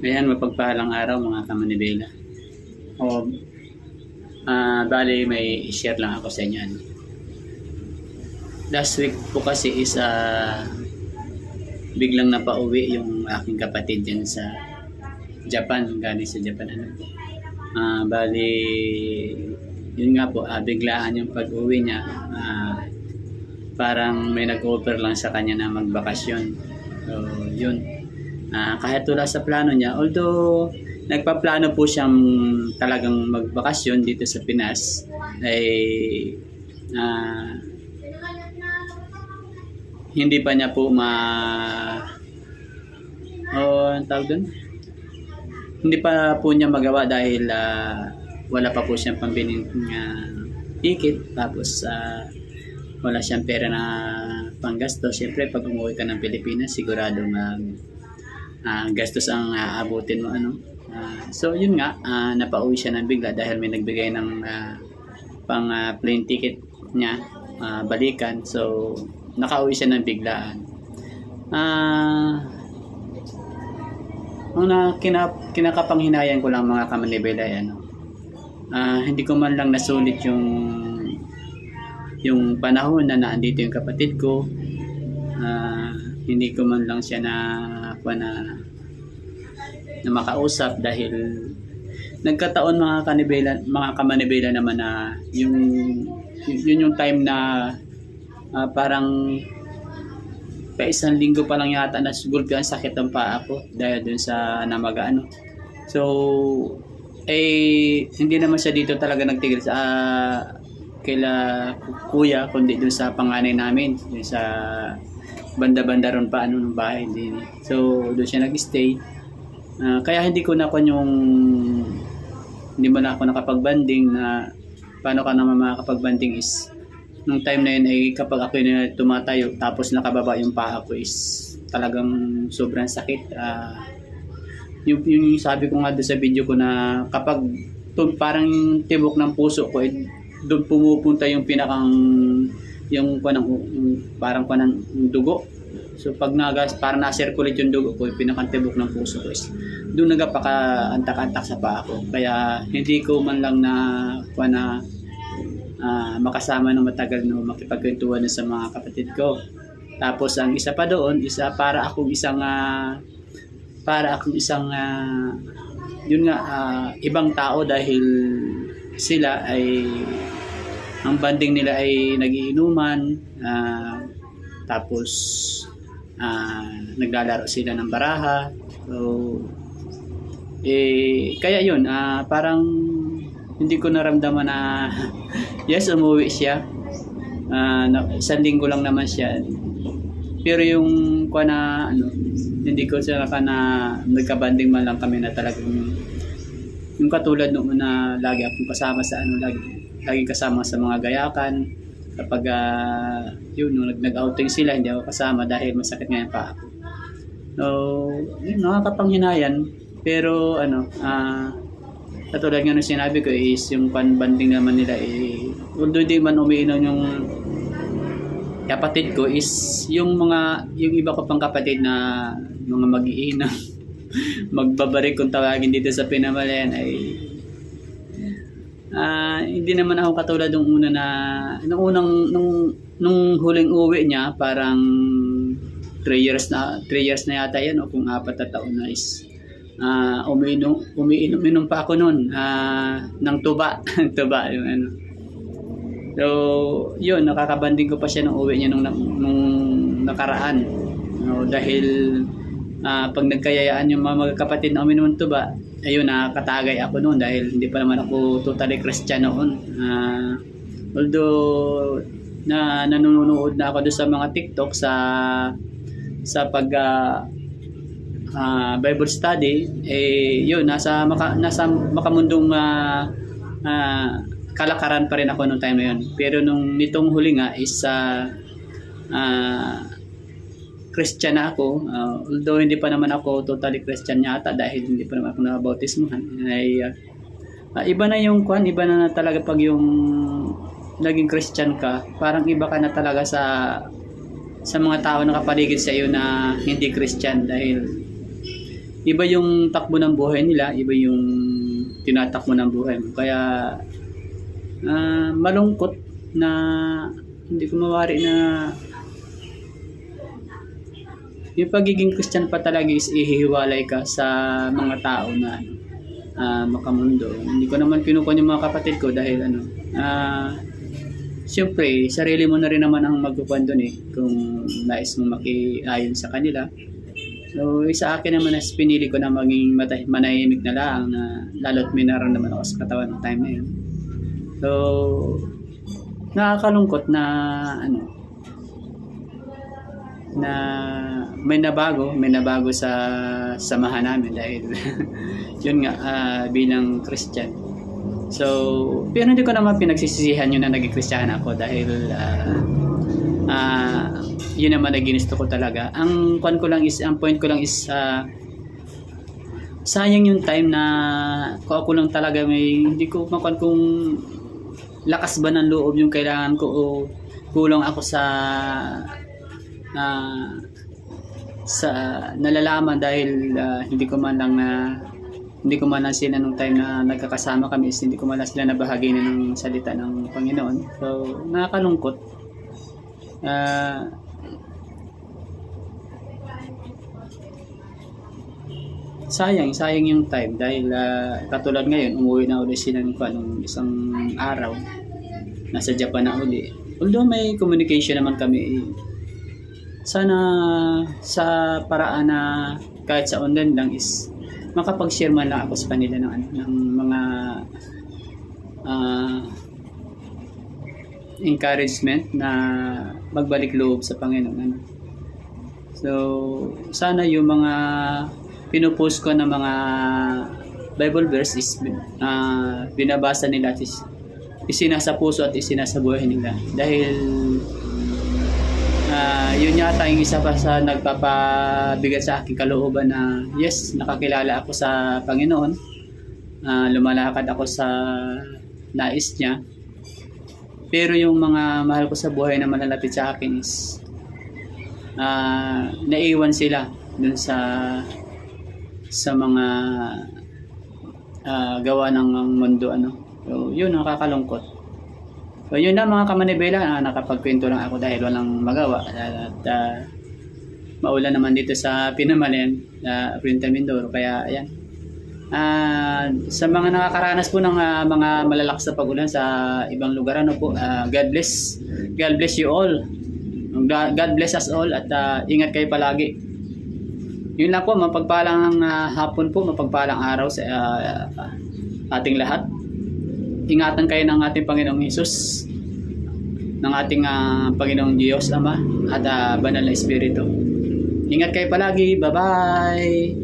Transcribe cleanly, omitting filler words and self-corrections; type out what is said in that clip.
Ayan, mapagpalang araw mga kamanibela. O, bali may share lang ako sa inyo. Last week po kasi is biglang napauwi yung aking kapatid dyan sa Japan, galing sa Japan. Bali, yun nga po, biglaan yung pag-uwi niya. Parang may nag-offer lang sa kanya na magbakasyon. So, yun. Kahit wala sa plano niya, although nagpaplano po siyang talagang magbakasyon dito sa Pinas, ay hindi pa niya po ang tawag doon? Hindi pa po niya magawa dahil wala pa po siyang pambiling ticket, tapos wala siyang pera na panggasto. Siyempre pag umuwi ka ng Pilipinas, siguradong gastos ang aabutin mo so yun nga, napauwi siya ng bigla dahil may nagbigay ng pang plane ticket niya balikan. So nakauwi siya ng biglaan. Ang kinakapanghinayang ko lang mga kamanibela, hindi ko man lang nasulit yung panahon na naandito yung kapatid ko. Hindi ko man lang siya na makausap dahil nagkataon mga kamanibela naman na yung time na parang pa isang linggo pa lang yata na siguro ang sakit ng paa ko dahil dun sa namaga. So hindi naman siya dito talaga nagtigil sa kaila kuya, kundi dun sa panganay namin, dun sa banda-banda ron pa ng bahay din. So doon siya nag-stay. Kaya hindi mo na ako nakapagbanding. Na paano ka naman makakapag-banding is nung time na yun ay kapag ako na tumatayo tapos nakababa yung paa ko is talagang sobrang sakit. Yung sabi ko nga doon sa video ko na kapag parang tibok ng puso ko, doon pumupunta yung parang dugo. So pag parang na-circulate yung dugo ko, yung pinakantibok ng puso ko is doon nagpaka-antak-antak sa paa ko. Kaya hindi ko man lang makasama ng matagal makipagkwentuhan sa mga kapatid ko. Tapos ang isa pa doon, para akong isang ibang tao dahil sila ay ang banding nila ay nagiinuman, tapos naglalaro sila ng baraha. So kaya yun, parang hindi ko naramdaman na yes, umuwi siya. Isang linggo lang naman siya. Pero yung hindi ko sila nagkabanding man lang kami na talagang yung katulad noon na lagi akong kasama sa lagi kasama sa mga gayakan. Kapag nung nag-outing sila, hindi ako kasama dahil masakit nga yung paa ko. So yun, nakakapanghinayang. Pero katulad nga nung sinabi ko is yung panbanding naman nila although di man umiinom yung kapatid ko is yung iba ko pang kapatid na mga mag-iinom magbabarik kung tawagin dito sa Pinamalayan ay hindi naman ako katulad nung una nung huling uwi niya, parang 3 years na yata yan o kung 4 na taon na is umiinom pa ako noon ng tuba tuba yung So yun, nakakabanding ko pa siya nung uwi niya nung nakaraan, dahil pag nagkayayaan yung mga kapatid na uminom ng tuba, ayun, nakakatagay ako noon dahil hindi pa naman ako totally Christian noon. Although nanonood na ako doon sa mga TikTok sa pag Bible study, yun, nasa makamundong kalakaran pa rin ako nung time na yun. Pero nitong huli nga is Christian na ako, although hindi pa naman ako totally Christian yata dahil hindi pa naman ako nabautismuhan. Iba na yung iba na talaga pag yung naging Christian ka, parang iba ka na talaga sa mga tao na kapaligid sa iyo na hindi Christian, dahil iba yung takbo ng buhay nila, iba yung tinatakbo ng buhay mo. Kaya malungkot na hindi ko mawari na yung pagiging Christian pa talaga is ihihiwalay ka sa mga tao na makamundo. Hindi ko naman kinukuha yung mga kapatid ko dahil siyempre, sarili mo na rin naman ang magkukuhan doon kung nais mo makiayon sa kanila. So, sa akin naman as pinili ko na maging manahimik na lang na lalo't may nararamdaman ako sa katawan ng time na yun. So, nakakalungkot na na may nabago sa samahan namin dahil yun nga bilang Christian. So, pero hindi ko naman pinagsisisihan yun na naging Christian ako dahil yun naman na ginusto ko talaga. Ang point ko lang is sayang yung time na ako lang talaga hindi ko makuha kung lakas ba ng loob yung kailangan ko o kulang ako sa nalalaman dahil hindi ko man lang sila nung time na nagkakasama kami is hindi ko man lang sila nabahagi na ng salita ng Panginoon. So, nakakalungkot. Sayang yung time dahil katulad ngayon umuwi na ulit sila nung isang araw, nasa Japan na uli. Although may communication naman kami, sana sa paraan na kahit sa online lang is makapag-share man lang ako sa kanila ng mga encouragement na magbalik loob sa Panginoon. So, sana yung mga pinupost ko na mga Bible verse is binabasa nila at isinasa puso at isinasa buhay nila. Dahil yun yata yung isa pa sa nagpapabigat sa aking kalooban na yes, nakakilala ako sa Panginoon. Lumalakad ako sa nais niya. Pero yung mga mahal ko sa buhay na malalapit sa akin is naiwan sila dun sa mga gawa ng mundo. So, yun, nakakalungkot. So, yun na mga kamanibela, nakapagkwento lang ako dahil walang magawa. At maulan naman dito sa Pinamalayan, Oriental Mindoro. Kaya, ayan. Sa mga nakakaranas po ng mga malalakas na pag-ulan sa ibang lugar, God bless. God bless you all. God bless us all at ingat kayo palagi. Yun lang po, mapagpalang hapon po, mapagpalang araw sa ating lahat. Ingatan kayo ng ating Panginoong Hesus, ng ating Panginoong Diyos Ama at Banal na Espiritu. Ingat kayo palagi. Bye-bye!